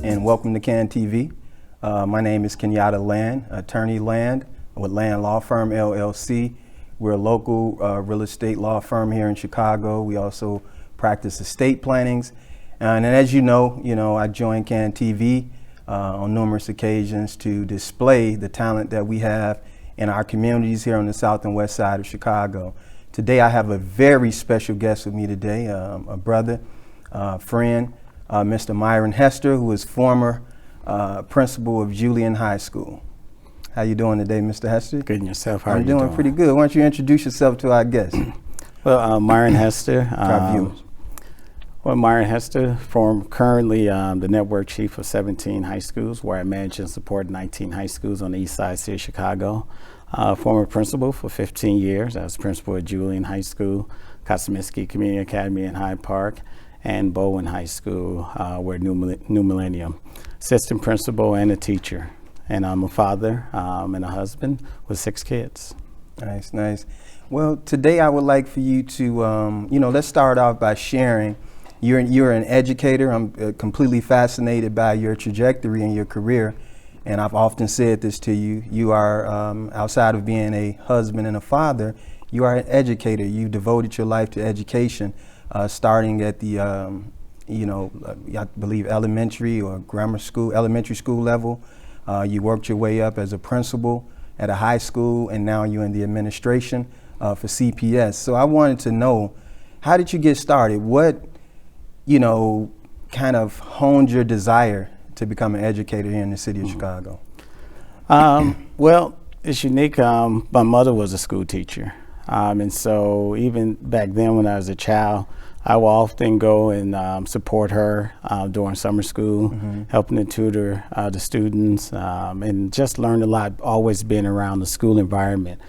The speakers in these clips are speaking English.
and welcome to Can TV. My name is Kenyatta Land, Attorney Land with Land Law Firm LLC. We're a local real estate law firm here in Chicago. We also practice estate plannings. And as you know, I joined Can TV on numerous occasions to display the talent that we have in our communities here on the south and west side of Chicago. Today I have a very special guest with me today, a brother, friend, Mr. Myron Hester, who is former principal of Julian High School. How you doing today, Mr. Hester? Good, and yourself? How are you doing? I'm doing pretty good. Why don't you introduce yourself to our guest? Well, Myron Hester. Our viewers. Well, Myron Hester, currently the network chief of 17 high schools, where I manage and support 19 high schools on the east side city of Chicago. Former principal for 15 years. I was principal at Julian High School, Kosminski Community Academy in Hyde Park, and Bowen High School, where New Millennium. Assistant principal and a teacher. And I'm a father and a husband with 6 kids. Nice, nice. Well, today I would like for you to, let's start off by sharing. You're an educator. I'm completely fascinated by your trajectory and your career. And I've often said this to you. You are, outside of being a husband and a father, you are an educator. You devoted your life to education, starting at the, I believe elementary or elementary school level. You worked your way up as a principal at a high school, and now you're in the administration for CPS. So I wanted to know, how did you get started? What, kind of honed your desire to become an educator here in the city of Chicago? Well, it's unique. My mother was a school teacher. And so even back then when I was a child, I would often go and support her during summer school, helping to tutor the students, and just learned a lot, always being around the school environment.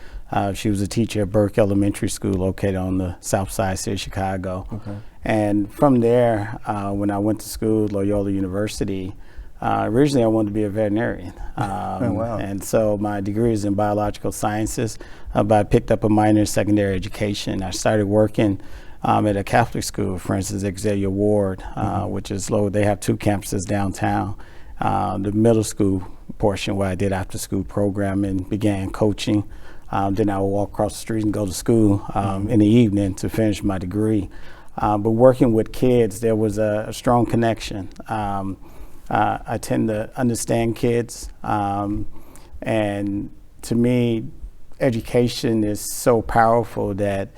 She was a teacher at Burke Elementary School, located on the south side city of Chicago. Okay. And from there, when I went to school, Loyola University, originally I wanted to be a veterinarian. Oh, wow. And so my degree is in biological sciences, but I picked up a minor in secondary education. I started working at a Catholic school, for instance, Xavier Ward, which is low. They have 2 campuses downtown. The middle school portion where I did after school programming, began coaching. Then I would walk across the street and go to school in the evening to finish my degree. But working with kids, there was a strong connection. I tend to understand kids, and to me, education is so powerful that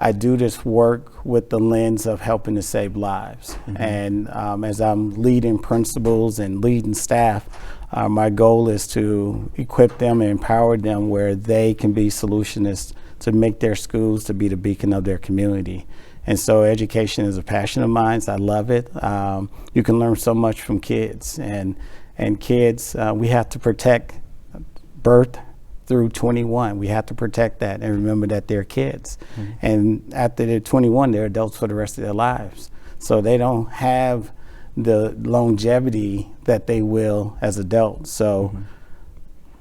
I do this work with the lens of helping to save lives. And as I'm leading principals and leading staff, my goal is to equip them and empower them where they can be solutionists to make their schools to be the beacon of their community. And so education is a passion of mine. I love it. You can learn so much from kids, and kids, we have to protect birth through 21. We have to protect that and remember that they're kids. And after they're 21, they're adults for the rest of their lives. So they don't have the longevity that they will as adults. So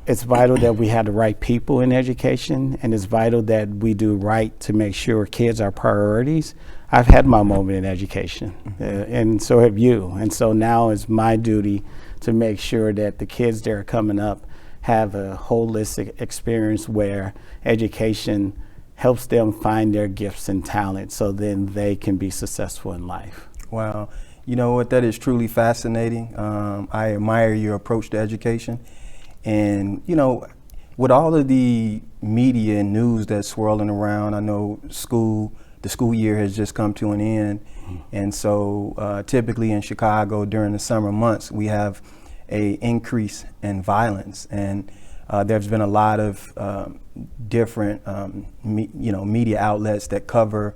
it's vital that we have the right people in education, and it's vital that we do right to make sure kids are priorities. I've had my moment in education, and so have you. And so now it's my duty to make sure that the kids that are coming up have a holistic experience where education helps them find their gifts and talents so then they can be successful in life. Wow. You know what, that is truly fascinating. I admire your approach to education. And, with all of the media and news that's swirling around, I know the school year has just come to an end. And so typically in Chicago during the summer months, we have a increase in violence. And there's been a lot of different, media outlets that cover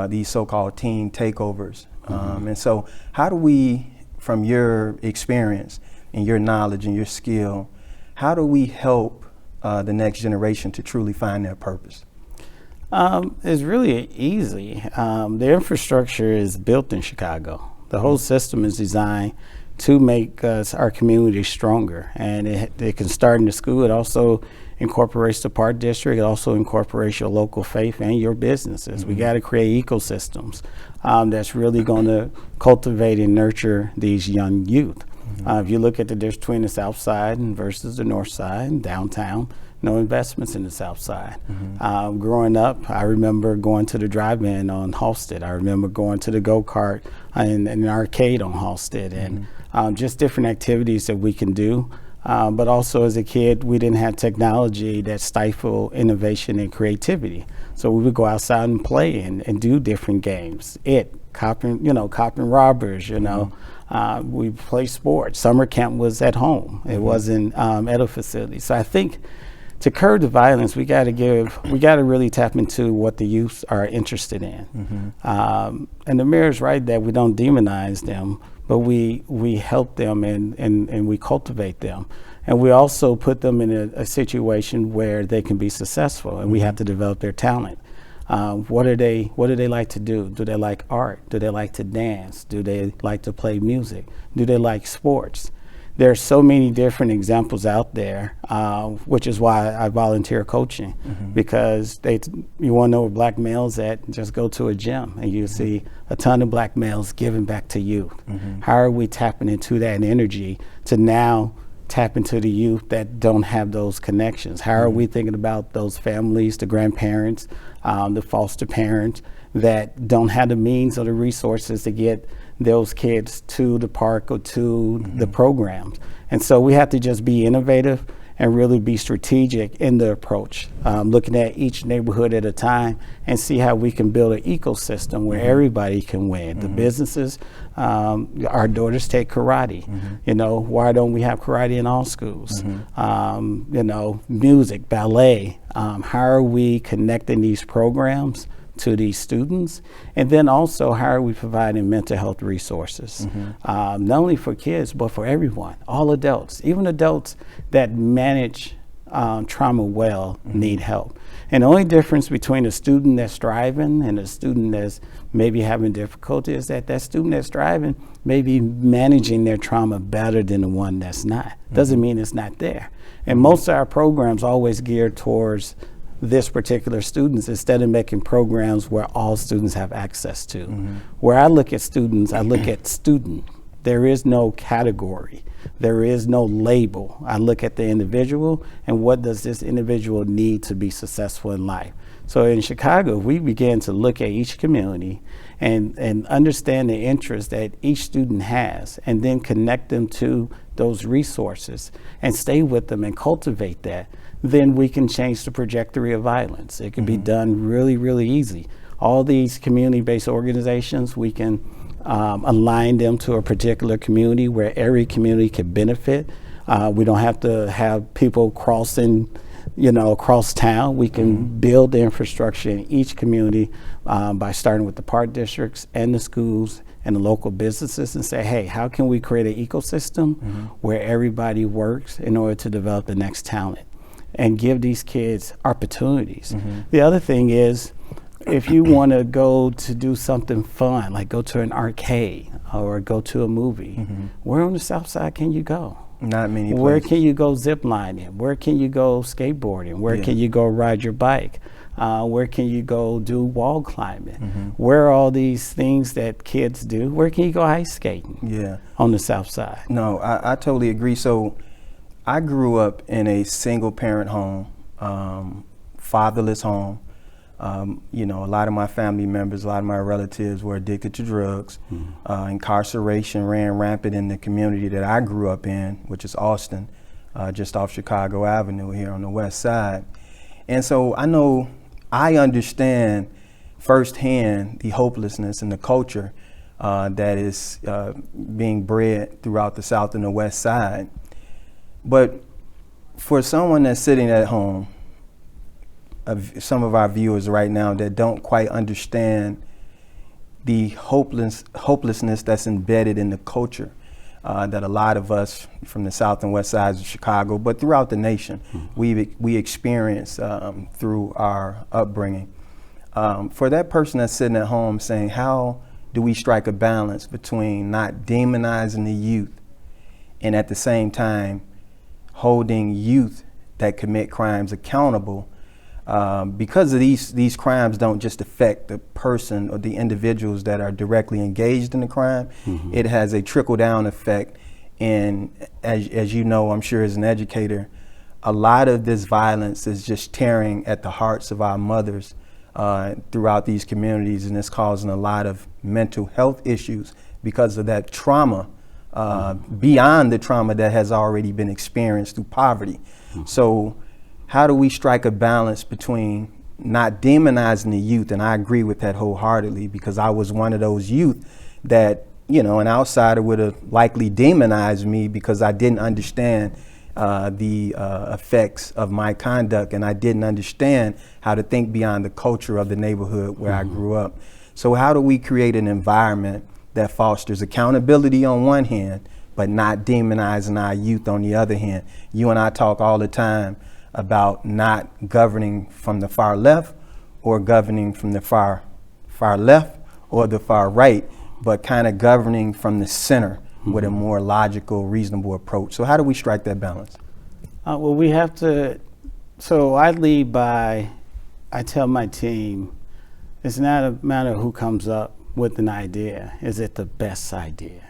these so-called teen takeovers. And so how do we, from your experience and your knowledge and your skill, how do we help the next generation to truly find their purpose? It's really easy. The infrastructure is built in Chicago. The whole system is designed to make our community stronger, and it can start in the school. It also incorporates the park district. It also incorporates your local faith and your businesses. We got to create ecosystems that's really going to cultivate and nurture these young youth. If you look at the difference between the South Side and versus the North Side and downtown, no investments in the South Side. Growing up, I remember going to the drive-in on Halsted. I remember going to the go-kart and an arcade on Halsted, and just different activities that we can do. But also as a kid, we didn't have technology that stifled innovation and creativity. So we would go outside and play and do different games. Cop and robbers, we play sports. Summer camp was at home. It wasn't at a facility. So I think to curb the violence, we got to really tap into what the youth are interested in. And the mayor's right that we don't demonize them, but we help them and we cultivate them. And we also put them in a situation where they can be successful, and we have to develop their talent. What do they like to do? Do they like art? Do they like to dance? Do they like to play music? Do they like sports? There are so many different examples out there, which is why I volunteer coaching, because you want to know where black males at, just go to a gym and you see a ton of black males giving back to youth. How are we tapping into that energy to now tap into the youth that don't have those connections? How are we thinking about those families, the grandparents, the foster parents that don't have the means or the resources to get those kids to the park or to the programs? And so we have to just be innovative and really be strategic in the approach, looking at each neighborhood at a time and see how we can build an ecosystem where everybody can win. The businesses, our daughters take karate. Why don't we have karate in all schools? Music, ballet. How are we connecting these programs to these students? And then also, how are we providing mental health resources? Not only for kids, but for everyone, all adults, even adults that manage trauma well need help. And the only difference between a student that's thriving and a student that's maybe having difficulty is that student that's thriving may be managing their trauma better than the one that's not. Doesn't mean it's not there. And most of our programs always geared towards this particular students instead of making programs where all students have access to. Where I look at students, I look at student. There is no category. There is no label. I look at the individual and what does this individual need to be successful in life. So in Chicago, we began to look at each community and understand the interest that each student has and then connect them to those resources and stay with them and cultivate that. Then we can change the trajectory of violence. It can be done really, really easy. All these community-based organizations, we can align them to a particular community where every community can benefit. We don't have to have people crossing, across town. We can build the infrastructure in each community by starting with the park districts and the schools and the local businesses and say, hey, how can we create an ecosystem where everybody works in order to develop the next talent and give these kids opportunities? The other thing is, if you want to go to do something fun, like go to an arcade or go to a movie, where on the South Side can you go? Not many places. Where can you go zip lining? Where can you go skateboarding? Where can you go ride your bike? Where can you go do wall climbing? Where are all these things that kids do? Where can you go ice skating on the South Side? No, I totally agree. So I grew up in a single parent home, fatherless home. A lot of my family members, a lot of my relatives were addicted to drugs. Incarceration ran rampant in the community that I grew up in, which is Austin, just off Chicago Avenue here on the west side. And so I understand firsthand the hopelessness and the culture that is being bred throughout the South and the West Side. But for someone that's sitting at home, some of our viewers right now that don't quite understand the hopelessness that's embedded in the culture that a lot of us from the South and West sides of Chicago, but throughout the nation, we experience through our upbringing. For that person that's sitting at home saying, how do we strike a balance between not demonizing the youth and at the same time holding youth that commit crimes accountable? Because of these crimes don't just affect the person or the individuals that are directly engaged in the crime, it has a trickle-down effect And as you know, I'm sure as an educator, a lot of this violence is just tearing at the hearts of our mothers throughout these communities, and it's causing a lot of mental health issues because of that trauma, beyond the trauma that has already been experienced through poverty. So how do we strike a balance between not demonizing the youth? And I agree with that wholeheartedly, because I was one of those youth that, you know, an outsider would have likely demonized me because I didn't understand the effects of my conduct, and I didn't understand how to think beyond the culture of the neighborhood where I grew up. So how do we create an environment that fosters accountability on one hand, but not demonizing our youth on the other hand? You and I talk all the time about not governing from the far left or governing from the far left or the far right, but kind of governing from the center with a more logical, reasonable approach. So how do we strike that balance? Well, we have to, so I lead by, I tell my team, it's not a matter of who comes up with an idea, is it the best idea?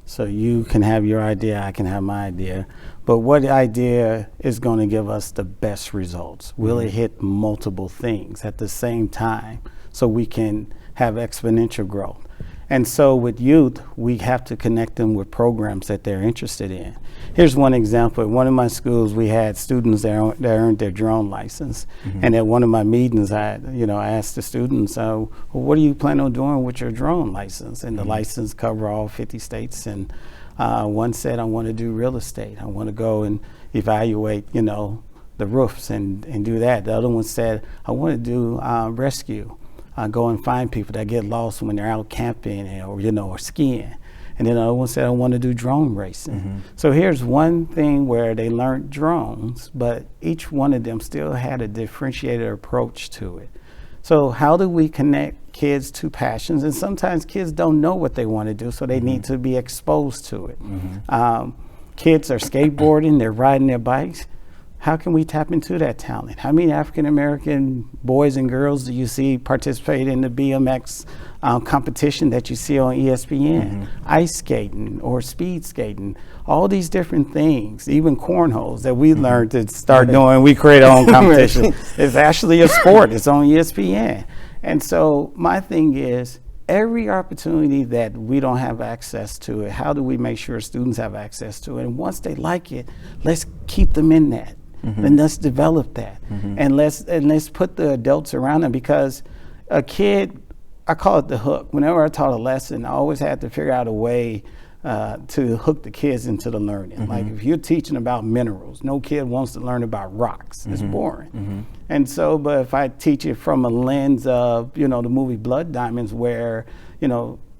So you can have your idea, I can have my idea, but what idea is going to give us the best results? Will it hit multiple things at the same time so we can have exponential growth? And so with youth, we have to connect them with programs that they're interested in. Here's one example. At one of my schools, we had students that earned their drone license. And at one of my meetings, I asked the students, well, what do you plan on doing with your drone license? And the license cover all 50 states. And one said, I want to do real estate. I want to go and evaluate, the roofs and do that. The other one said, I want to do rescue. Go and find people that get lost when they're out camping or skiing. And then another one said, I want to do drone racing. So here's one thing where they learned drones, but each one of them still had a differentiated approach to it. So how do we connect kids to passions? And sometimes kids don't know what they want to do, so they need to be exposed to it. Kids are skateboarding, they're riding their bikes. How can we tap into that talent? How many African-American boys and girls do you see participate in the BMX competition that you see on ESPN? Ice skating or speed skating, all these different things, even cornholes that we learned to start doing. We create our own competition. It's actually a sport. It's on ESPN. And so my thing is, every opportunity that we don't have access to it, how do we make sure students have access to it? And once they like it, let's keep them in that. And let's develop that. And let's put the adults around them, because a kid, I call it the hook. Whenever I taught a lesson, I always had to figure out a way to hook the kids into the learning. Like if you're teaching about minerals, no kid wants to learn about rocks. It's boring. And so, but if I teach it from a lens of, the movie Blood Diamonds, where,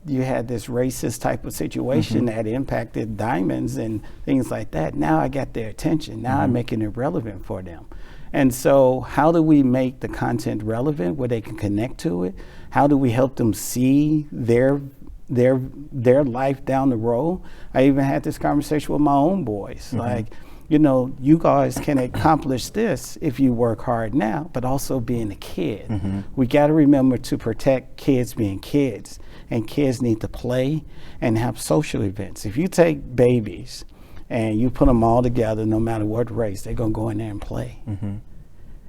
you had this racist type of situation that impacted diamonds and things like that. Now I got their attention. Now I'm making it relevant for them. And so how do we make the content relevant where they can connect to it? How do we help them see their life down the road? I even had this conversation with my own boys. Like, you guys can accomplish this if you work hard now, but also being a kid. We got to remember to protect kids being kids, and kids need to play and have social events. If you take babies and you put them all together, no matter what race, they're going to go in there and play.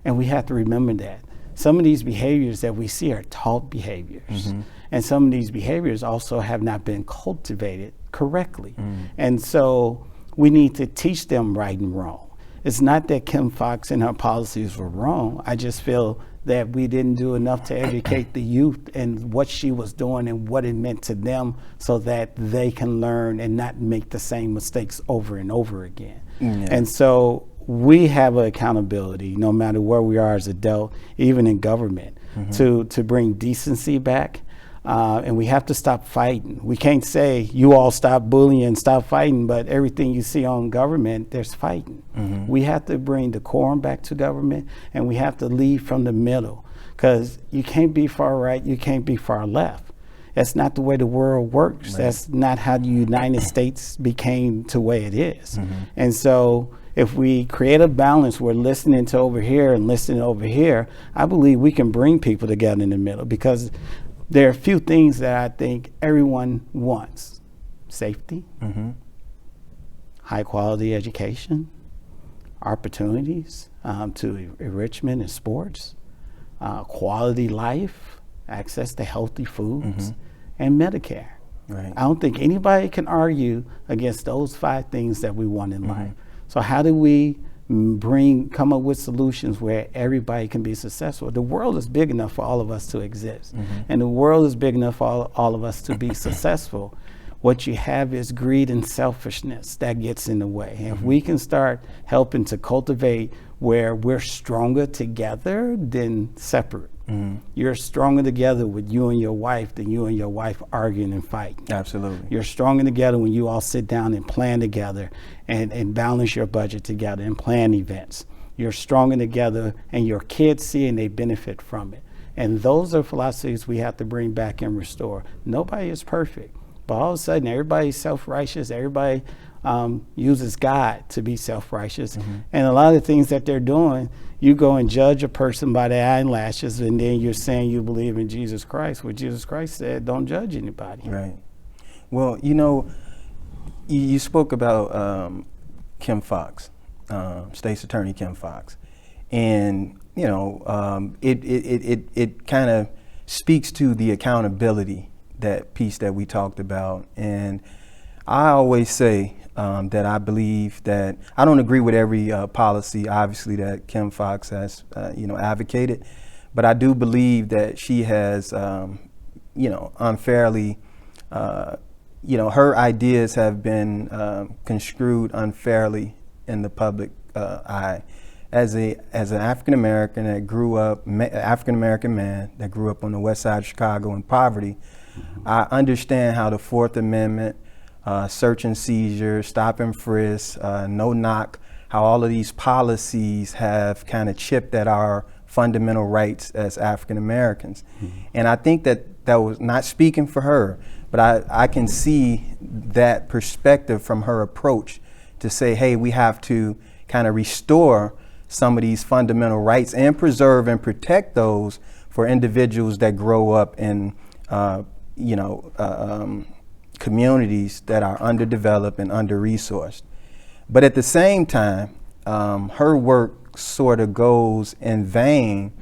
And we have to remember that. Some of these behaviors that we see are taught behaviors. And some of these behaviors also have not been cultivated correctly. And so we need to teach them right and wrong. It's not that Kim Foxx and her policies were wrong. I just feel that we didn't do enough to educate the youth and what she was doing and what it meant to them, so that they can learn and not make the same mistakes over and over again. And so we have an accountability, no matter where we are as adults, even in government, to bring decency back. And we have to stop fighting. We can't say, you all stop bullying, stop fighting, but everything you see on government, there's fighting. We have to bring decorum back to government, and we have to lead from the middle, because you can't be far right, you can't be far left. That's not the way the world works. That's not how the United States became the way it is. And so if we create a balance, we're listening to over here and listening over here, I believe we can bring people together in the middle, because there are a few things that I think everyone wants: safety, high quality education, opportunities to enrichment in sports, quality life, access to healthy foods, and Medicare. Right. I don't think anybody can argue against those 5 things that we want in life. So how do we come up with solutions where everybody can be successful? The world is big enough for all of us to exist, and the world is big enough for all of us to be successful. What you have is greed and selfishness that gets in the way. And if we can start helping to cultivate where we're stronger together than separate. You're stronger together with you and your wife than you and your wife arguing and fighting. Absolutely. You're stronger together when you all sit down and plan together and balance your budget together and plan events. You're stronger together and your kids see and they benefit from it. And those are philosophies we have to bring back and restore. Nobody is perfect, but all of a sudden everybody's self-righteous. Everybody uses God to be self-righteous. And a lot of the things that they're doing, you go and judge a person by their eyelashes, and then you're saying you believe in Jesus Christ. Well, Jesus Christ said, don't judge anybody. Right. Well, you spoke about Kim Foxx, State's Attorney Kim Foxx, and it kind of speaks to the accountability, that piece that we talked about. And I always say that I believe that I don't agree with every policy, obviously, that Kim Foxx has, advocated, but I do believe that she has, unfairly, her ideas have been construed unfairly in the public eye. As an African American that grew up, African American man that grew up on the west side of Chicago in poverty, I understand how the Fourth Amendment, search and seizure, stop and frisk, no knock, how all of these policies have kind of chipped at our fundamental rights as African Americans. And I think that was not speaking for her, but I can see that perspective from her approach to say, hey, we have to kind of restore some of these fundamental rights and preserve and protect those for individuals that grow up in, communities that are underdeveloped and under-resourced. But at the same time, her work sort of goes in vain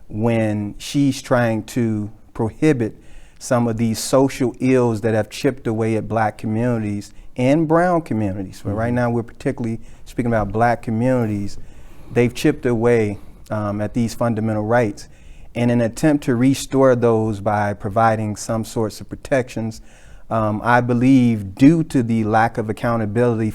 when she's trying to prohibit some of these social ills that have chipped away at black communities and brown communities. But right now we're particularly speaking about black communities. They've chipped away at these fundamental rights. In an attempt to restore those by providing some sorts of protections, I believe due to the lack of accountability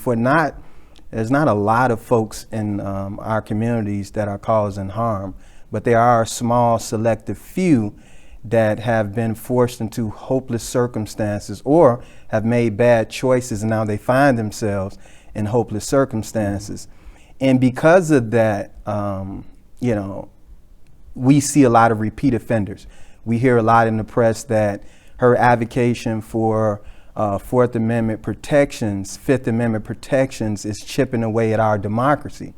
there's not a lot of folks in our communities that are causing harm, but there are a small selective few that have been forced into hopeless circumstances or have made bad choices, and now they find themselves in hopeless circumstances. And because of that, we see a lot of repeat offenders. We hear a lot in the press that her advocacy for Fourth Amendment protections, Fifth Amendment protections is chipping away at our democracy.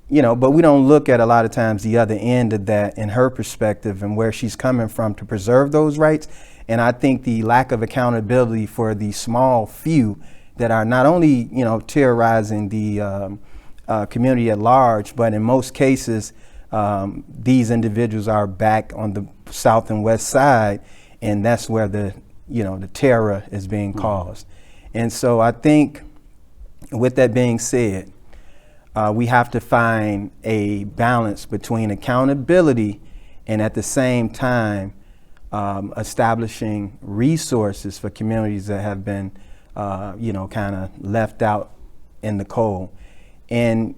But we don't look at a lot of times the other end of that in her perspective and where she's coming from to preserve those rights. And I think the lack of accountability for the small few that are not only, terrorizing the community at large, but in most cases, these individuals are back on the south and west side, and that's where the terror is being caused. And so I think with that being said, we have to find a balance between accountability and at the same time establishing resources for communities that have been, kind of left out in the cold. And,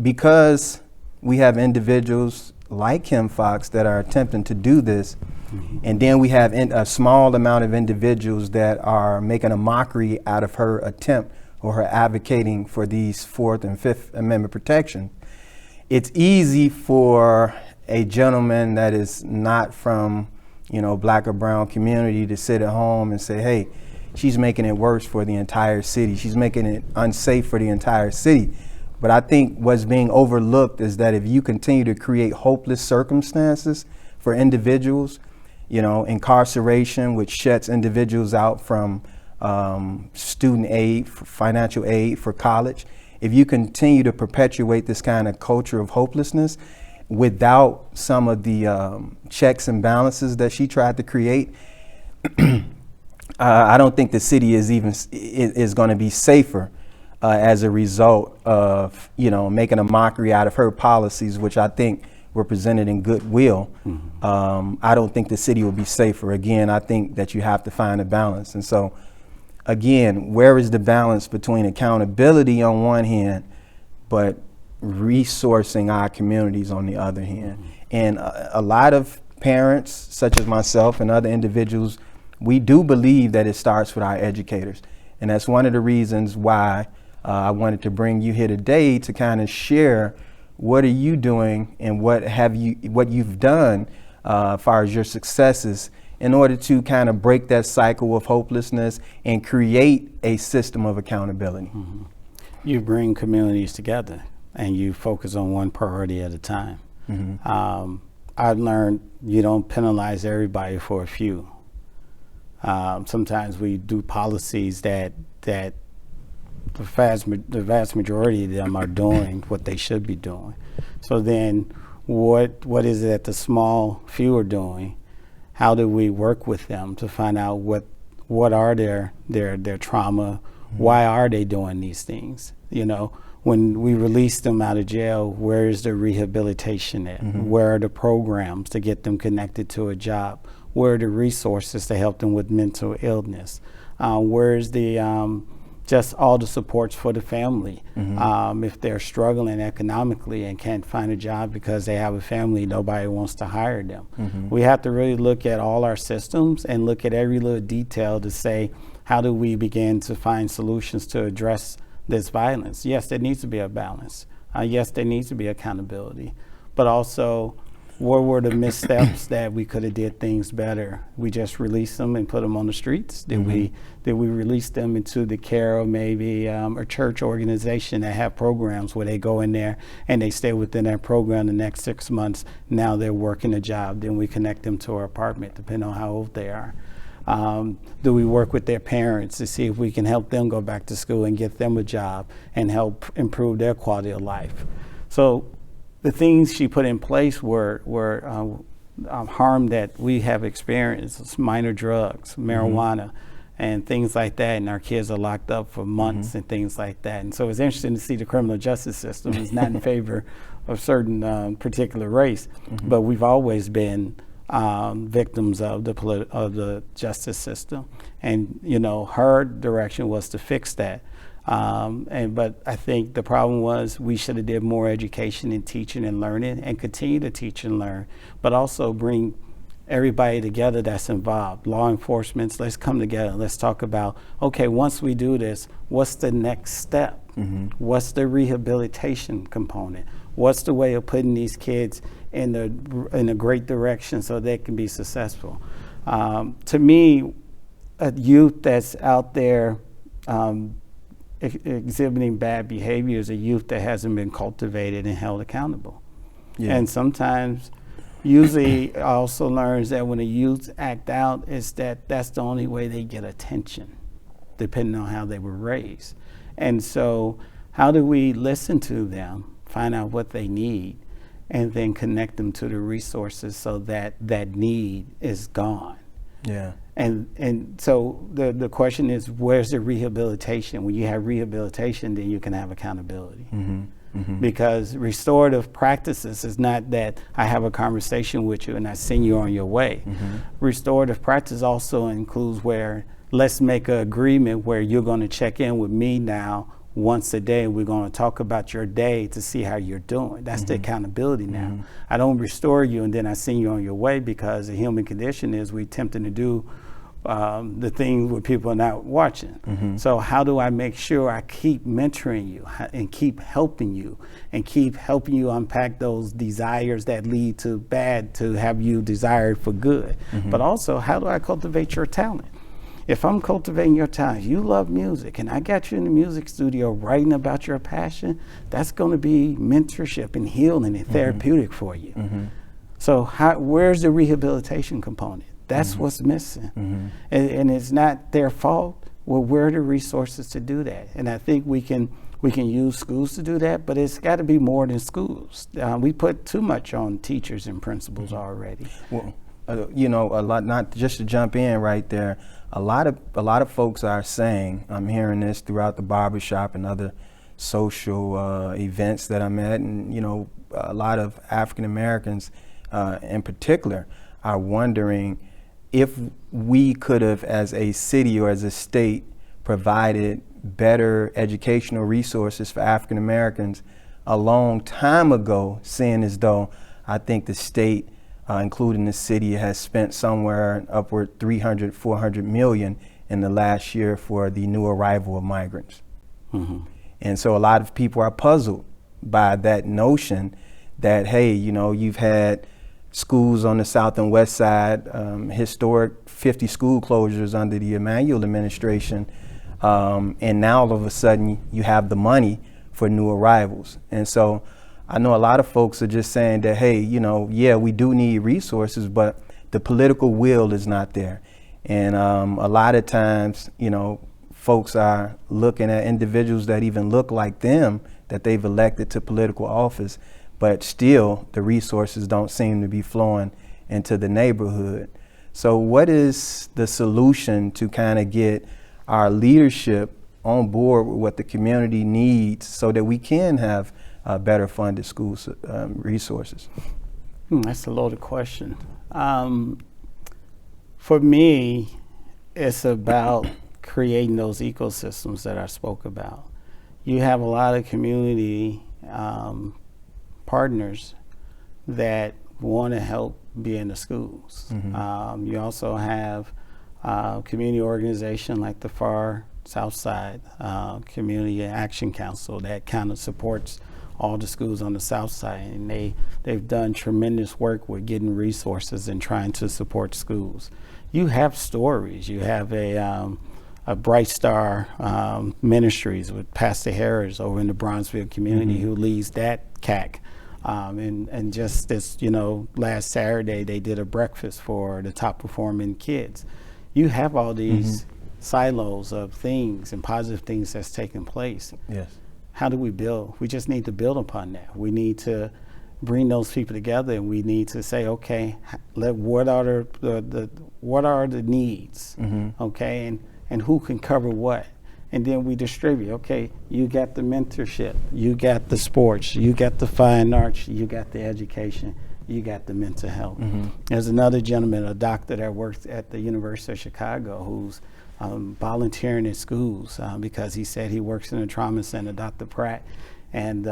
because we have individuals like Kim Foxx that are attempting to do this, and then we have a small amount of individuals that are making a mockery out of her attempt or her advocating for these Fourth and Fifth Amendment protection. It's easy for a gentleman that is not from, black or brown community to sit at home and say, hey, she's making it worse for the entire city. She's making it unsafe for the entire city. But I think what's being overlooked is that if you continue to create hopeless circumstances for individuals, incarceration, which shuts individuals out from student aid, financial aid for college. If you continue to perpetuate this kind of culture of hopelessness without some of the checks and balances that she tried to create, I don't think the city is going to be safer as a result of, making a mockery out of her policies, which I think were presented in goodwill. I don't think the city will be safer. Again, I think that you have to find a balance. And so, again, where is the balance between accountability on one hand, but resourcing our communities on the other hand? And a lot of parents, such as myself and other individuals, we do believe that it starts with our educators. And that's one of the reasons why I wanted to bring you here today to kind of share what are you doing and what you've done as far as your successes in order to kind of break that cycle of hopelessness and create a system of accountability. You bring communities together and you focus on one priority at a time. I've learned you don't penalize everybody for a few. Sometimes we do policies that the vast majority of them are doing what they should be doing. So then what is it that the small few are doing? How do we work with them to find out what are their trauma? Why are they doing these things? When we release them out of jail, where is the rehabilitation at? Where are the programs to get them connected to a job? Where are the resources to help them with mental illness? Where's the just all the supports for the family? If they're struggling economically and can't find a job because they have a family, nobody wants to hire them. We have to really look at all our systems and look at every little detail to say, how do we begin to find solutions to address this violence? Yes, there needs to be a balance. Yes, there needs to be accountability, but also, what were the missteps that we could have did things better? We just released them and put them on the streets? Did we release them into the care of maybe a church organization that have programs where they go in there and they stay within that program the next 6 months? Now they're working a job. Then we connect them to our apartment, depending on how old they are. Do we work with their parents to see if we can help them go back to school and get them a job and help improve their quality of life? So the things she put in place were harm that we have experienced, minor drugs, marijuana, and things like that. And our kids are locked up for months and things like that. And so it's interesting to see the criminal justice system is not in favor of certain particular race, but we've always been victims of the justice system. And her direction was to fix that. But I think the problem was we should have did more education and teaching and learning and continue to teach and learn, but also bring everybody together that's involved. Law enforcement, let's come together. Let's talk about, okay, once we do this, what's the next step? What's the rehabilitation component? What's the way of putting these kids in a great direction so they can be successful? To me, a youth that's out there exhibiting bad behavior is a youth that hasn't been cultivated and held accountable. And sometimes, usually also learns that when the youth act out, that's the only way they get attention, depending on how they were raised. And so how do we listen to them, find out what they need, and then connect them to the resources so that that need is gone? And so the question is, where's the rehabilitation? When you have rehabilitation, then you can have accountability. Because restorative practices is not that I have a conversation with you and I send you on your way. Restorative practice also includes where let's make an agreement where you're going to check in with me now once a day, and we're going to talk about your day to see how you're doing. That's the accountability now. I don't restore you and then I send you on your way, because the human condition is we tempting to do the things where people are not watching. So how do I make sure I keep mentoring you and keep helping you unpack those desires that lead to bad to have you desired for good? But also, how do I cultivate your talent? If I'm cultivating your talent, you love music, and I got you in the music studio writing about your passion, that's going to be mentorship and healing and therapeutic for you. So where's the rehabilitation component? That's what's missing. And it's not their fault. well, where are the resources to do that? And I think we can use schools to do that, but it's got to be more than schools. We put too much on teachers and principals already. Well, you know, a lot. Not just to jump in right there. A lot of folks are saying, I'm hearing this throughout the barbershop and other social events that I'm at, and you know, a lot of African Americans in particular are wondering if we could have, as a city or as a state, provided better educational resources for African Americans a long time ago, seeing as though I think the state, including the city, has spent somewhere upward 300, 400 million in the last year for the new arrival of migrants. Mm-hmm. And so a lot of people are puzzled by that notion that, hey, you know, you've had schools on the south and west side, historic 50 school closures under the Emanuel administration, and now all of a sudden you have the money for new arrivals. And so I know a lot of folks are just saying that, hey, you know, yeah, we do need resources, but the political will is not there. And a lot of times, you know, folks are looking at individuals that even look like them that they've elected to political office, but still the resources don't seem to be flowing into the neighborhood. So what is the solution to kind of get our leadership on board with what the community needs so that we can have better funded school resources? That's a loaded question. For me, it's about creating those ecosystems that I spoke about. You have a lot of community partners that want to help be in the schools. Mm-hmm. You also have a community organization like the Far South Side Community Action Council that kind of supports all the schools on the South Side, and they've done tremendous work with getting resources and trying to support schools. You have stories. You have a Bright Star Ministries with Pastor Harris over in the Bronzeville community, Mm-hmm. who leads that CAC. And just this, you know, last Saturday they did a breakfast for the top performing kids. You have all these silos of things and positive things that's taking place. Yes. How do we build? We just need to build upon that. We need to bring those people together, and we need to say, okay, what are the needs? Mm-hmm. Okay, and who can cover what? And then we distribute. Okay, you got the mentorship, you got the sports, you got the fine arts, you got the education, you got the mental health. Mm-hmm. There's another gentleman, a doctor that works at the University of Chicago, who's volunteering in schools because he said he works in a trauma center, Dr. Pratt, and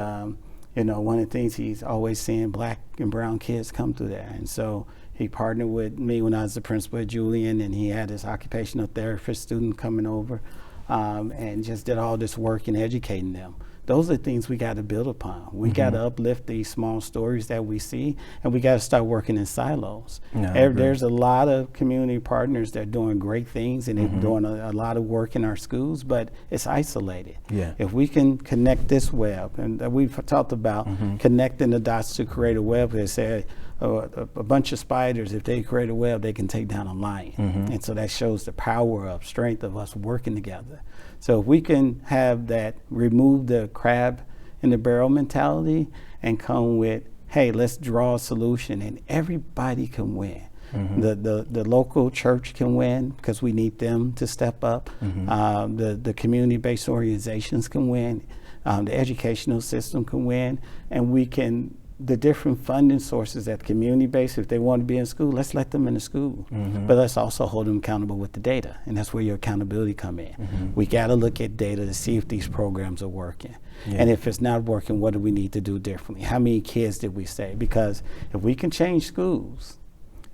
you know, one of the things he's always seeing black and brown kids come through there. And so he partnered with me when I was the principal at Julian, and he had his occupational therapist student coming over and just did all this work in educating them. Those are the things we got to build upon. We got to uplift these small stories that we see, and we got to start working in silos. There's a lot of community partners that are doing great things, and they're doing a lot of work in our schools, but it's isolated. Yeah. If we can connect this web, and we've talked about connecting the dots to create a web, they say a bunch of spiders, if they create a web, they can take down a lion. And so that shows the power of strength of us working together. So if we can have that, remove the crab in the barrel mentality and come with, hey, let's draw a solution, and everybody can win. The local church can win because we need them to step up. The community-based organizations can win. The educational system can win, and we can, the different funding sources at community-based, if they want to be in school, let's let them in the school. But let's also hold them accountable with the data, and that's where your accountability come in. We got to look at data to see if these programs are working. And if it's not working, what do we need to do differently? How many kids did we save? Because if we can change schools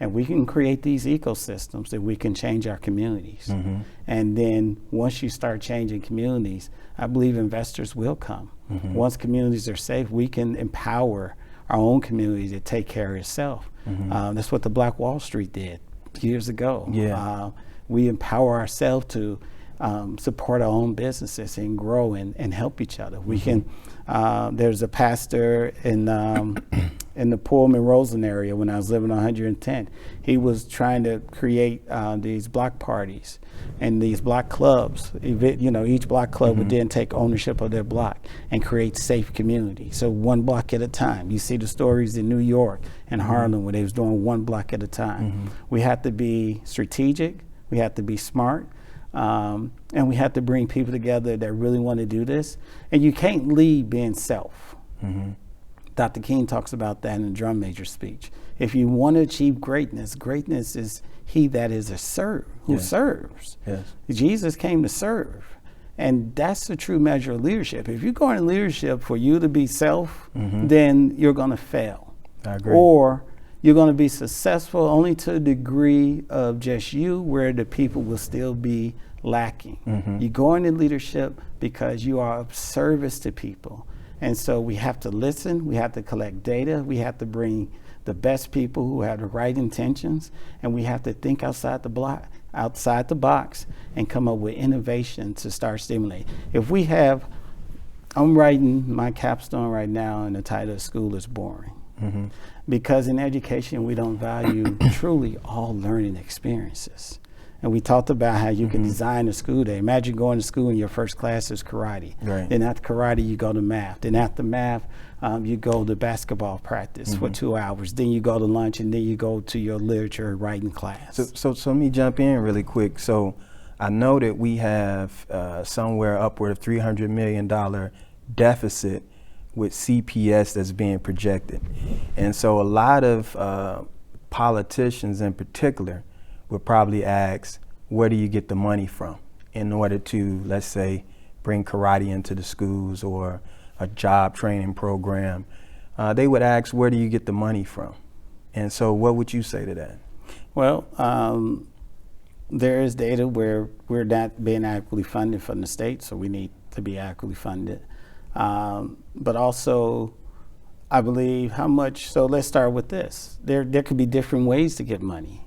and we can create these ecosystems, then we can change our communities. And then once you start changing communities, I believe investors will come. Once communities are safe, we can empower our own community to take care of itself. That's what the Black Wall Street did years ago. We empower ourselves to support our own businesses and grow and help each other. We can. There's a pastor in in the Pullman Roseland area when I was living on 110. He was trying to create these block parties and these block clubs. Each block club would then take ownership of their block and create safe community. So one block at a time. You see the stories in New York and Harlem where they was doing one block at a time. We have to be strategic. We have to be smart. And we have to bring people together that really want to do this. And you can't lead being self. Dr. King talks about that in the drum major speech. If you want to achieve greatness, greatness is he that is who serves. Yes. Jesus came to serve. And that's the true measure of leadership. If you go into leadership for you to be self, then you're going to fail. I agree. Or you're going to be successful only to a degree of just you, where the people will still be lacking. You go into leadership because you are of service to people. And so we have to listen, we have to collect data, we have to bring the best people who have the right intentions, and we have to think outside the box and come up with innovation to start stimulating. I'm writing my capstone right now, and the title of school is boring. Because in education, we don't value truly all learning experiences. And we talked about how you can design a school day. Imagine going to school and your first class is karate. Right. Then after karate, you go to math. Then after math, you go to basketball practice for 2 hours. Then you go to lunch, and then you go to your literature writing class. So let me jump in really quick. So I know that we have somewhere upward of $300 million deficit with CPS that's being projected. And so a lot of politicians in particular would probably ask, where do you get the money from in order to, let's say, bring karate into the schools or a job training program? They would ask, where do you get the money from? And so what would you say to that? Well, there is data where we're not being adequately funded from the state, so we need to be adequately funded. But also, I believe so let's start with this. There could be different ways to get money.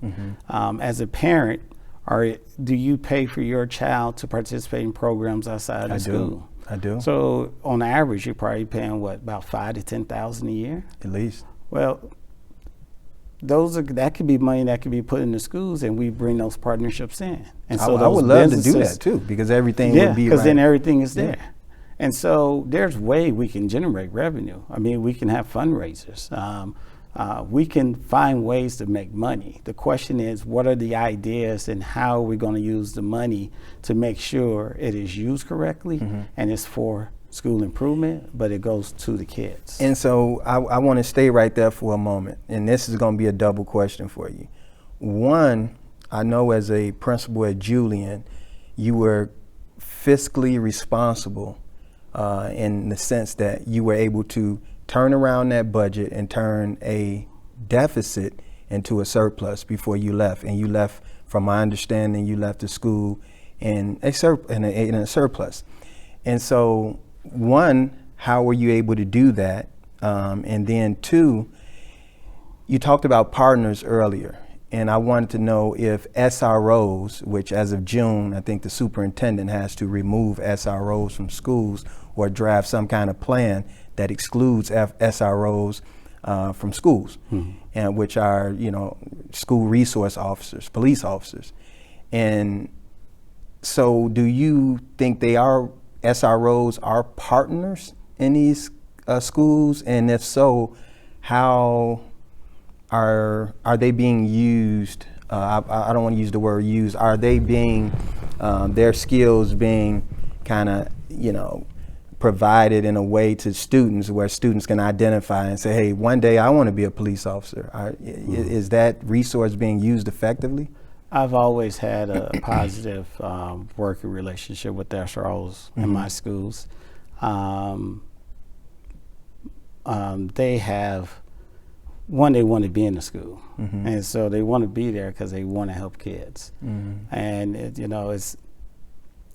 As a parent, do you pay for your child to participate in programs outside of school? I do. So on average, you're probably paying about $5,000 to $10,000 a year? At least. Well, that could be money that could be put in the schools, and we bring those partnerships in. And so I would love to do that too, because everything would be because then everything is there. And so there's way we can generate revenue. I mean, we can have fundraisers. We can find ways to make money. The question is, what are the ideas and how are we going to use the money to make sure it is used correctly and it's for school improvement, but it goes to the kids. And so I want to stay right there for a moment. And this is going to be a double question for you. One, I know as a principal at Julian, you were fiscally responsible in the sense that you were able to turn around that budget and turn a deficit into a surplus before you left. And you left, from my understanding, you left the school in a surplus. And so, one, how were you able to do that? And then two, you talked about partners earlier. And I wanted to know if SROs, which as of June, I think the superintendent has to remove SROs from schools or draft some kind of plan that excludes SROs from schools, and which are, school resource officers, police officers. And so do you think SROs are partners in these schools? And if so, how are they being used? I don't want to use the word used. Are they being, their skills being kind of, provided in a way to students where students can identify and say, hey, one day I want to be a police officer? Is that resource being used effectively? I've always had a positive working relationship with the SROs in my schools. They have, they want to be in the school. And so they want to be there because they want to help kids. And,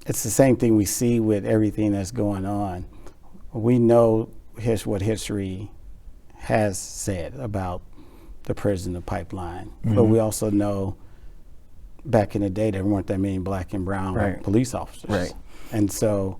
it's the same thing we see with everything that's going on. We know what history has said about the prison pipeline, but we also know back in the day there weren't that many black and brown police officers. And so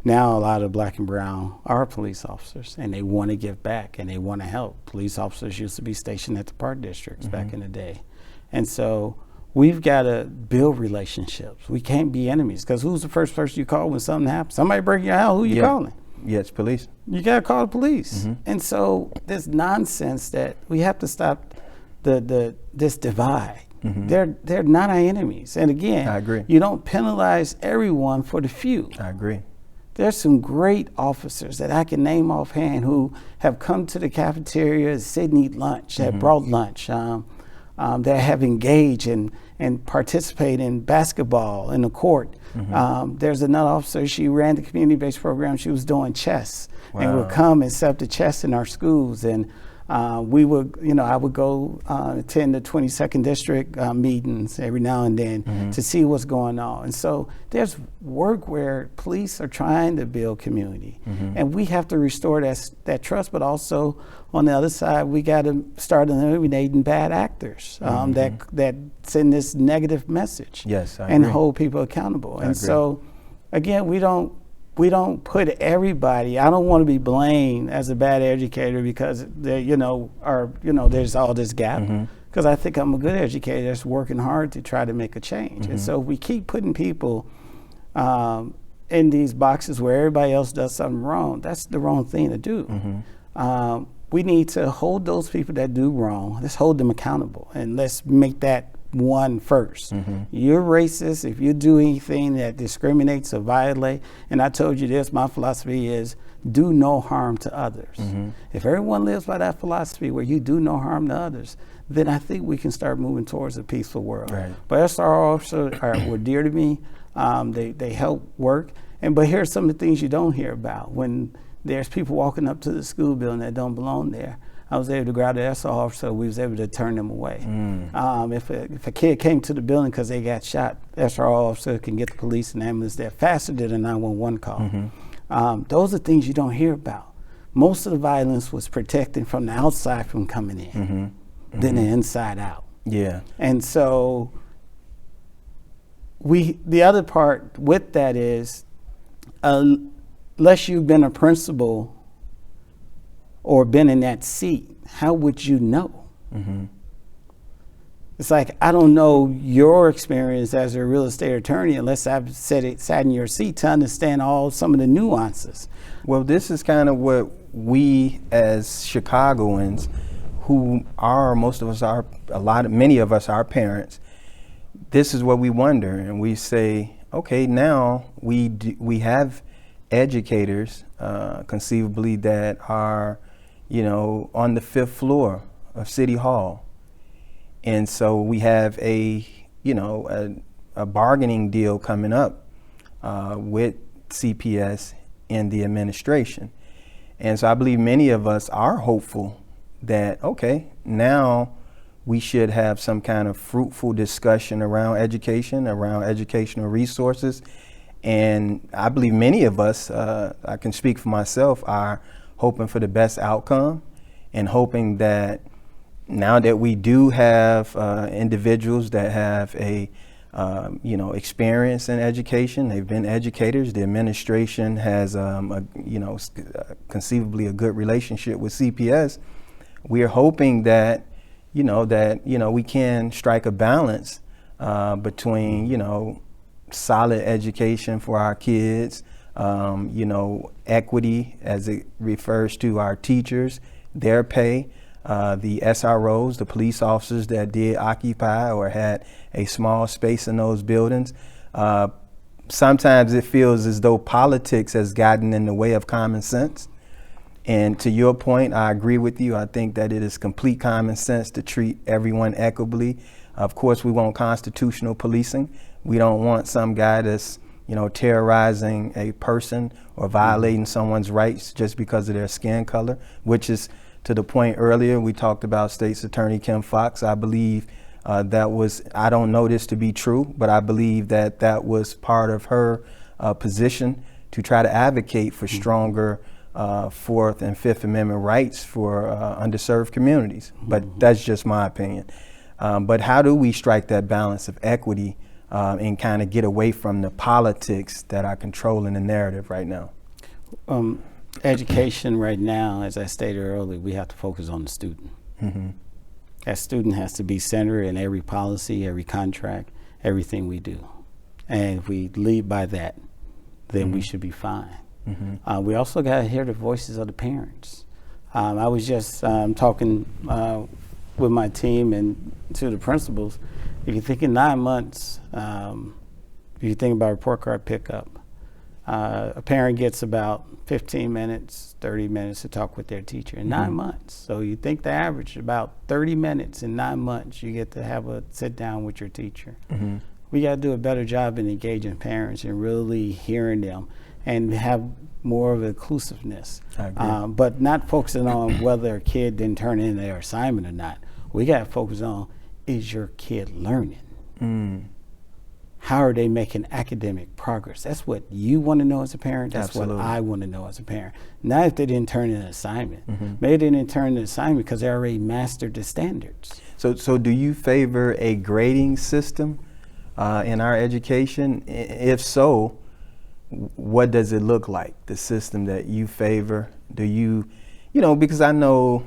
now a lot of black and brown are police officers, and they want to give back and they want to help. Police officers used to be stationed at the park districts back in the day. And so we've got to build relationships. We can't be enemies, because who's the first person you call when something happens? Somebody breaking your house, who you calling? Yeah, it's police. You got to call the police. And so this nonsense that we have to stop this divide. They're not our enemies. And again, I agree. You don't penalize everyone for the few. I agree. There's some great officers that I can name offhand who have come to the cafeteria, sit and eat lunch, have brought lunch, that have engaged and participate in basketball in the court. There's another officer, she ran the community-based program, she was doing chess, and would come and set up the chess in our schools. And we would, I would go attend the 22nd District meetings every now and then to see what's going on. And so there's work where police are trying to build community, and we have to restore that trust. But also on the other side, we got to start eliminating bad actors that send this negative message. Yes, I and agree. hold people accountable. And agree. so, again, we don't put everybody. I don't want to be blamed as a bad educator because there's all this gap. Because I think I'm a good educator that's working hard to try to make a change. And so if we keep putting people in these boxes where everybody else does something wrong, that's the wrong thing to do. We need to hold those people that do wrong. Let's hold them accountable, and let's make that one first. You're racist if you do anything that discriminates or violate. And I told you this, my philosophy is do no harm to others. If everyone lives by that philosophy where you do no harm to others, then I think we can start moving towards a peaceful world. Right. But SR officers were dear to me. They help work. But here's some of the things you don't hear about. When there's people walking up to the school building that don't belong there, I was able to grab the SR officer. We was able to turn them away. If a kid came to the building because they got shot, the SR officer can get the police and ambulance there faster than a 911 call. Those are things you don't hear about. Most of the violence was protecting from the outside from coming in, than the inside out. Yeah. And so the other part with that is, unless you've been a principal or been in that seat, how would you know? It's like, I don't know your experience as a real estate attorney unless I've sat in your seat to understand some of the nuances. Well, this is kind of what we as Chicagoans, who are, many of us are parents, this is what we wonder. And we say, okay, now we have educators conceivably that are on the 5th floor of City Hall. And so we have a bargaining deal coming up with CPS and the administration. And so I believe many of us are hopeful that, okay, now we should have some kind of fruitful discussion around educational resources. And I believe many of us, I can speak for myself, are hoping for the best outcome and hoping that now that we do have individuals that have experience in education, they've been educators, the administration has conceivably a good relationship with CPS, we are hoping that we can strike a balance between solid education for our kids, equity as it refers to our teachers, their pay, the SROs, the police officers that did occupy or had a small space in those buildings. Sometimes it feels as though politics has gotten in the way of common sense. And to your point, I agree with you. I think that it is complete common sense to treat everyone equitably. Of course, we want constitutional policing. We don't want some guy that's terrorizing a person or violating someone's rights just because of their skin color, which is to the point earlier we talked about State's Attorney Kim Foxx. I believe I don't know this to be true, but I believe that was part of her position to try to advocate for stronger Fourth and Fifth Amendment rights for underserved communities. But that's just my opinion. But how do we strike that balance of equity and kind of get away from the politics that are controlling the narrative right now? Education right now, as I stated earlier, we have to focus on the student. Mm-hmm. That student has to be centered in every policy, every contract, everything we do. And if we lead by that, then we should be fine. Mm-hmm. We also got to hear the voices of the parents. I was just talking with my team and to the principals. If you think in 9 months, if you think about report card pickup, a parent gets about 15 minutes, 30 minutes to talk with their teacher in 9 months. So you think the average about 30 minutes in 9 months, you get to have a sit down with your teacher. Mm-hmm. We got to do a better job in engaging parents and really hearing them and have more of inclusiveness. I agree. But not focusing on whether a kid didn't turn in their assignment or not. We got to focus on, is your kid learning? How are they making academic progress? That's what you want to know as a parent. That's Absolutely. what I want to know as a parent. Not if they didn't turn in an assignment. Maybe they didn't turn in an assignment because they already mastered the standards. So do you favor a grading system in our education? If so, what does it look like, the system that you favor? Do you because I know,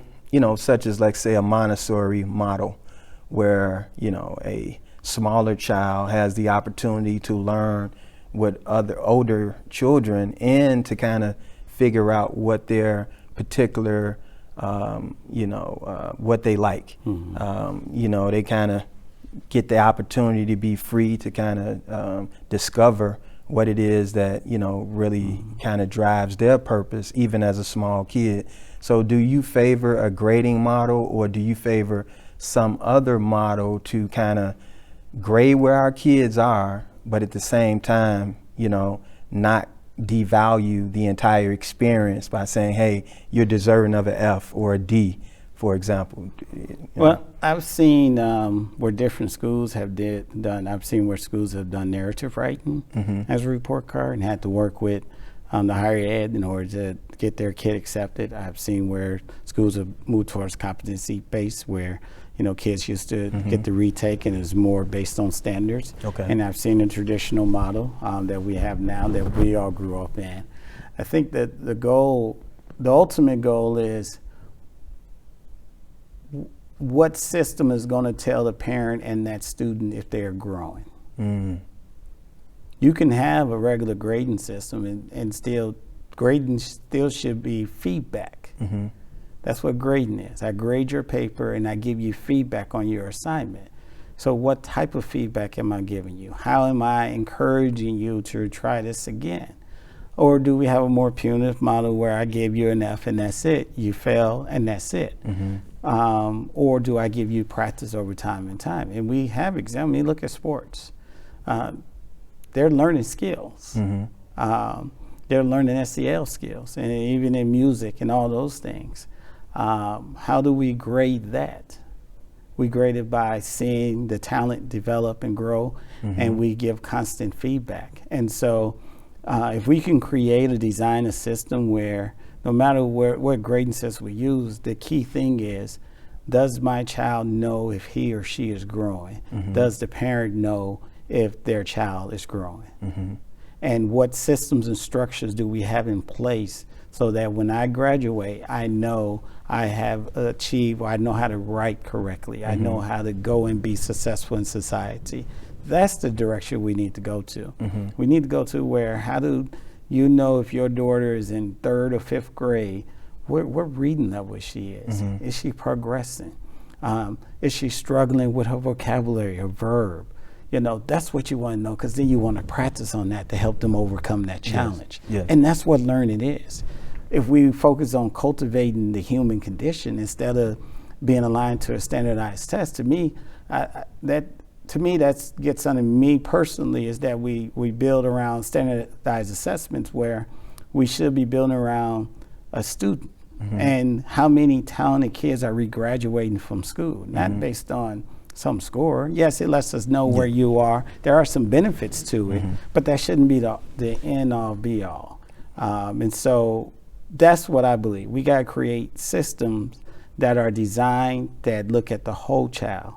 such as like say a Montessori model where, a smaller child has the opportunity to learn with other older children and to kind of figure out what their particular, what they like. They kind of get the opportunity to be free to kind of discover what it is that, really kind of drives their purpose, even as a small kid. So do you favor a grading model, or do you favor some other model to kind of grade where our kids are, but at the same time, not devalue the entire experience by saying, hey, you're deserving of an F or a D, for example? Well, I've seen where different schools have I've seen where schools have done narrative writing as a report card and had to work with the higher ed in order to get their kid accepted. I've seen where schools have moved towards competency-based, where kids used to get the retake and it's more based on standards. Okay. And I've seen a traditional model that we have now that we all grew up in. I think that the ultimate goal is what system is going to tell the parent and that student if they're growing. You can have a regular grading system and still grading still should be feedback. That's what grading is. I grade your paper and I give you feedback on your assignment. So what type of feedback am I giving you? How am I encouraging you to try this again? Or do we have a more punitive model where I give you an F and that's it? You fail and that's it. Or do I give you practice over time and time? And we have examples. I mean, look at sports. They're learning skills. They're learning SEL skills, and even in music and all those things. How do we grade that? We grade it by seeing the talent develop and grow, and we give constant feedback. And so if we can design a system where no matter what grading system we use, the key thing is, does my child know if he or she is growing? Does the parent know if their child is growing? And what systems and structures do we have in place so that when I graduate, I know I have achieved, or I know how to write correctly. I know how to go and be successful in society. That's the direction we need to go to. We need to go to where, how do you know if your daughter is in 3rd or 5th grade, what reading level she is? Is she progressing? Is she struggling with her vocabulary, her verb? That's what you want to know, because then you want to practice on that to help them overcome that challenge. Yes. And that's what learning is. If we focus on cultivating the human condition instead of being aligned to a standardized test, to me, that gets under me personally, is that we build around standardized assessments where we should be building around a student and how many talented kids are graduating from school, not based on some score. Yes, it lets us know where you are. There are some benefits to it, but that shouldn't be the end all be all. And so that's what I believe. We got to create systems that are designed that look at the whole child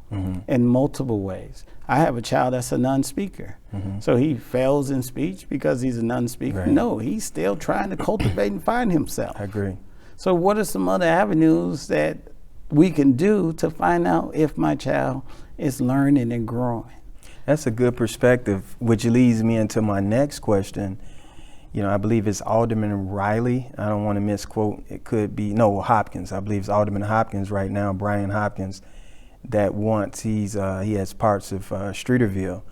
in multiple ways. I have a child that's a non-speaker. So he fails in speech because he's a non-speaker? Right. No, he's still trying to cultivate and find himself. I agree. So what are some other avenues that we can do to find out if my child is learning and growing? That's a good perspective, which leads me into my next question. You know, I believe it's Alderman Riley. I don't want to misquote. It could be, no, Hopkins. I believe it's Alderman Hopkins right now, Brian Hopkins, that wants, he has parts of Streeterville.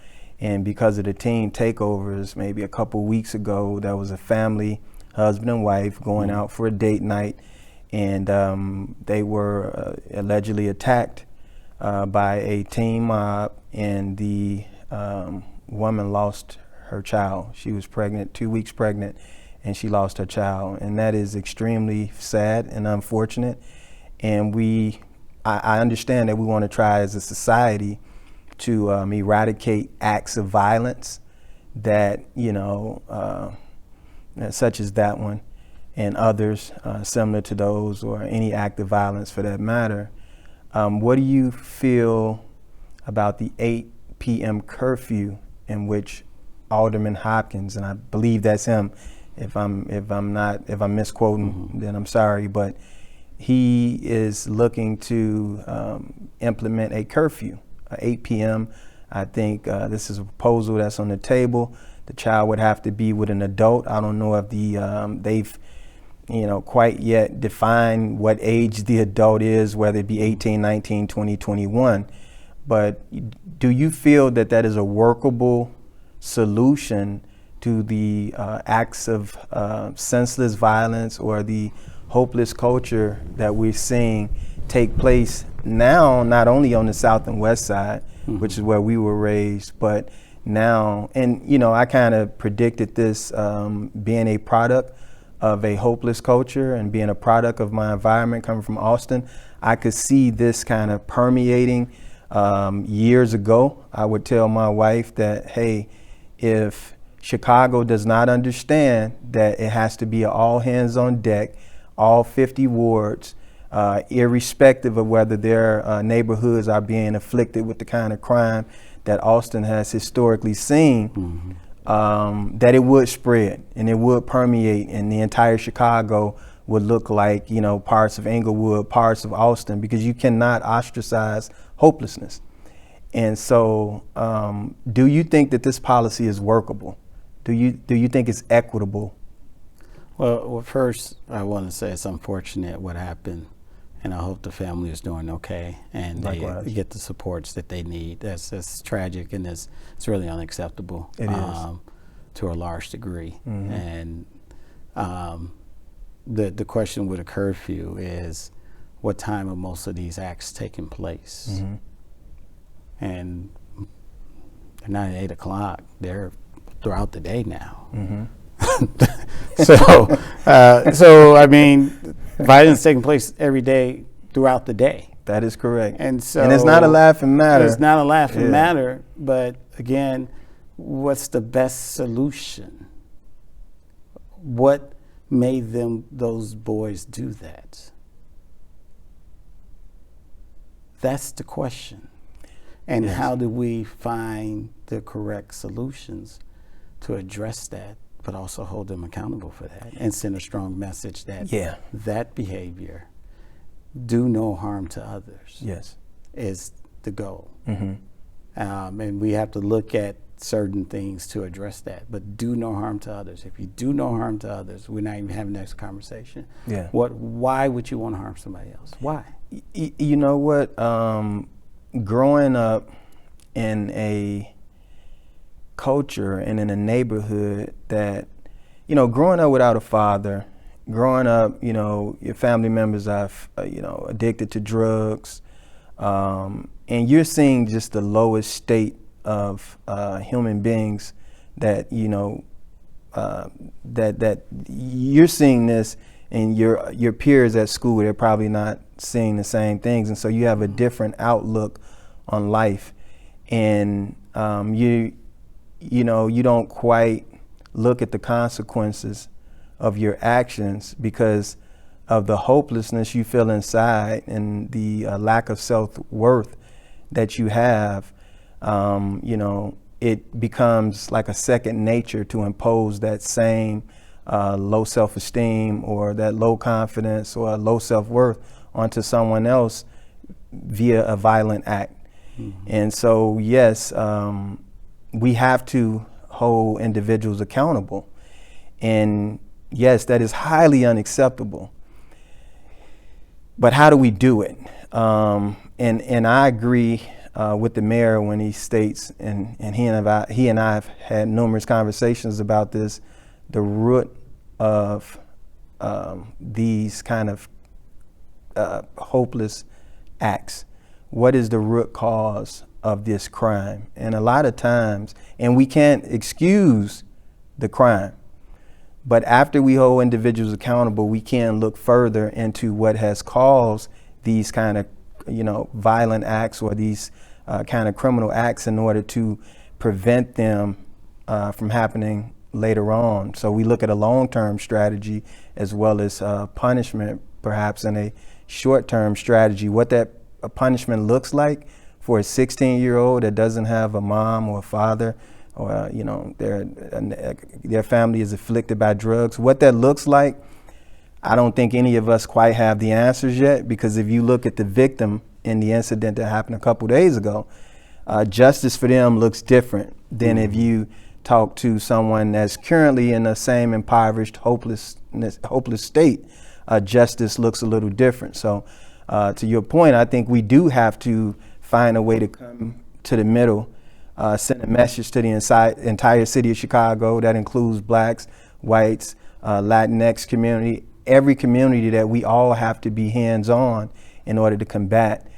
And because of the teen takeovers, maybe a couple weeks ago, there was a family, husband and wife, going out for a date night. And they were allegedly attacked by a teen mob, and the woman lost her child. She was pregnant, 2 weeks pregnant, and she lost her child. And that is extremely sad and unfortunate. And I understand that we want to try as a society to eradicate acts of violence that, such as that one and others similar to those, or any act of violence for that matter. What do you feel about the 8 p.m. curfew in which Alderman Hopkins, and I believe that's him, if I'm misquoting, then I'm sorry, but he is looking to implement a curfew, 8 p.m. I think this is a proposal that's on the table. The child would have to be with an adult. I don't know if they've quite yet defined what age the adult is, whether it be 18, 19, 20, 21. But do you feel that that is a workable solution to the acts of senseless violence or the hopeless culture that we're seeing take place now, not only on the south and west side, which is where we were raised, but now, and I kind of predicted this being a product of a hopeless culture and being a product of my environment coming from Austin. I could see this kind of permeating. Years ago, I would tell my wife that, hey, if Chicago does not understand that it has to be an all hands on deck, all 50 wards, irrespective of whether their neighborhoods are being afflicted with the kind of crime that Austin has historically seen, that it would spread and it would permeate, and the entire Chicago would look like, parts of Inglewood, parts of Austin, because you cannot ostracize hopelessness. And so, do you think that this policy is workable? Do you think it's equitable? Well, first, I want to say it's unfortunate what happened, and I hope the family is doing okay and Likewise. they get the supports that they need. That's tragic, and it's really unacceptable. It is. To a large degree. And the question with a curfew is, what time are most of these acts taking place? And they're not at 8 o'clock; they're throughout the day now. So I mean, violence taking place every day throughout the day. That is correct. And it's not a laughing matter. It's not a laughing matter. But again, what's the best solution? What made those boys do that? That's the question. And how do we find the correct solutions to address that, but also hold them accountable for that, and send a strong message that that behavior, do no harm to others, is the goal. And we have to look at certain things to address that, but do no harm to others. If you do no harm to others, we're not even having this conversation. Why would you want to harm somebody else? Why? You know what? Growing up in a culture and in a neighborhood that, growing up without a father, growing up, your family members are, addicted to drugs, and you're seeing just the lowest state of human beings that, that you're seeing this, and your peers at school, they're probably not seeing the same things. And so you have a different outlook on life. And you don't quite look at the consequences of your actions because of the hopelessness you feel inside and the lack of self-worth that you have. you know, it becomes like a second nature to impose that same low self-esteem or that low confidence or low self-worth onto someone else via a violent act. And so, yes, we have to hold individuals accountable. And yes, that is highly unacceptable. But how do we do it? And I agree with the mayor when he states, and he and I have had numerous conversations about this, the root of these kind of hopeless acts. What is the root cause of this crime? And a lot of times, and we can't excuse the crime, but after we hold individuals accountable, we can look further into what has caused these kind of, you know, violent acts or these kind of criminal acts in order to prevent them from happening later on. So we look at a long-term strategy as well as punishment, perhaps in a short-term strategy, what that punishment looks like for a 16-year-old that doesn't have a mom or a father, or you know, their family is afflicted by drugs. What that looks like, I don't think any of us quite have the answers yet, because if you look at the victim in the incident that happened a couple days ago, justice for them looks different than if you talk to someone that's currently in the same impoverished, hopeless state. Justice looks a little different. So to your point, I think we do have to find a way to come to the middle, send a message to the entire city of Chicago. That includes blacks, whites, Latinx community, every community, that we all have to be hands-on in order to combat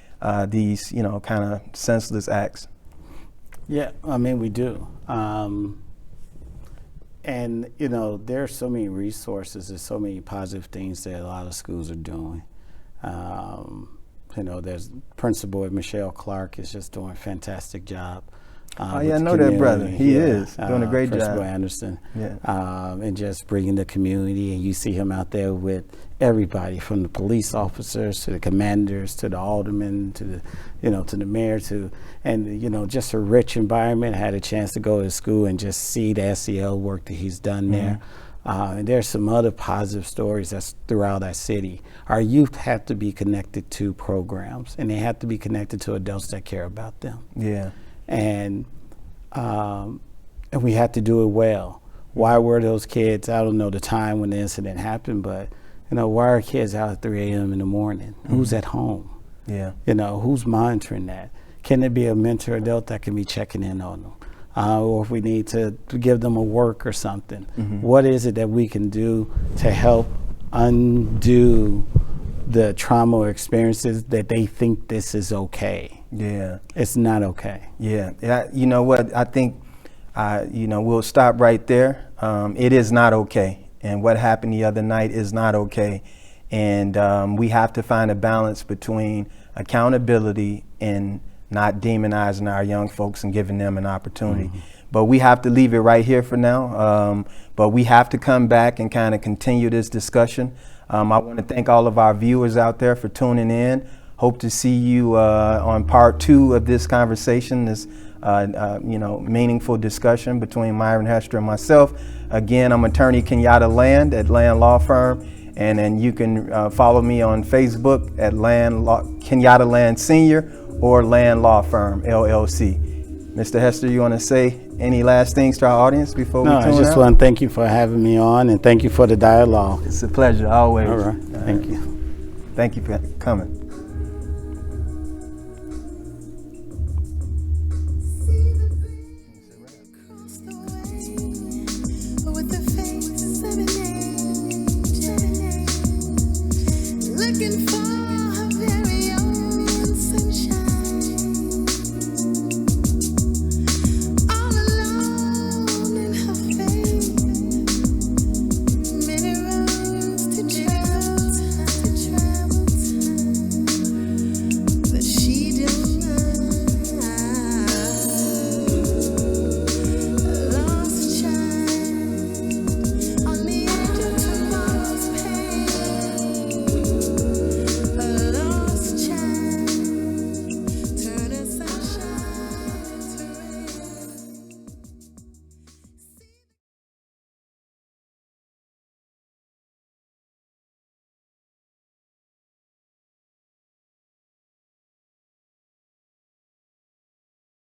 these, you know, kind of senseless acts. Yeah, I mean, we do. And, you know, there are so many resources, there's so many positive things that a lot of schools are doing. You know, there's principal Michelle Clark is just doing a fantastic job. Oh yeah, I know that brother. He is doing a great Principal job. Anderson, Yeah. And just bringing the community, and you see him out there with everybody from the police officers to the commanders to the aldermen to the, you know, to the mayor, and you know, just a rich environment. I had a chance to go to school and just see the SEL work that he's done there. And there's some other positive stories that's throughout our city. Our youth have to be connected to programs, and they have to be connected to adults that care about them. Yeah. And we have to do it well. Why were those kids, I don't know the time when the incident happened, but you know, why are kids out at 3 a.m. in the morning? Who's at home? Yeah. You know, who's monitoring that? Can there be a mentor adult that can be checking in on them? Or if we need to give them a work or something, what is it that we can do to help undo the trauma or experiences that they think this is okay? Yeah. It's not okay. Yeah. Yeah. You know what? I think, you know, we'll stop right there. It is not okay. And what happened the other night is not okay. And we have to find a balance between accountability and not demonizing our young folks and giving them an opportunity. But we have to leave it right here for now. But we have to come back and kind of continue this discussion. I want to thank all of our viewers out there for tuning in. Hope to see you on part 2 of this conversation, this you know, meaningful discussion between Myron, Hester, and myself. Again, I'm attorney Kenyatta Land at Land Law Firm, and then you can follow me on Facebook at Kenyatta Land Senior or Land Law Firm LLC. Mr. Hester, you want to say any last things to our audience before we tune out? No, I just want to thank you for having me on, and thank you for the dialogue. It's a pleasure, always. All right. Thank you. Thank you for coming. Looking for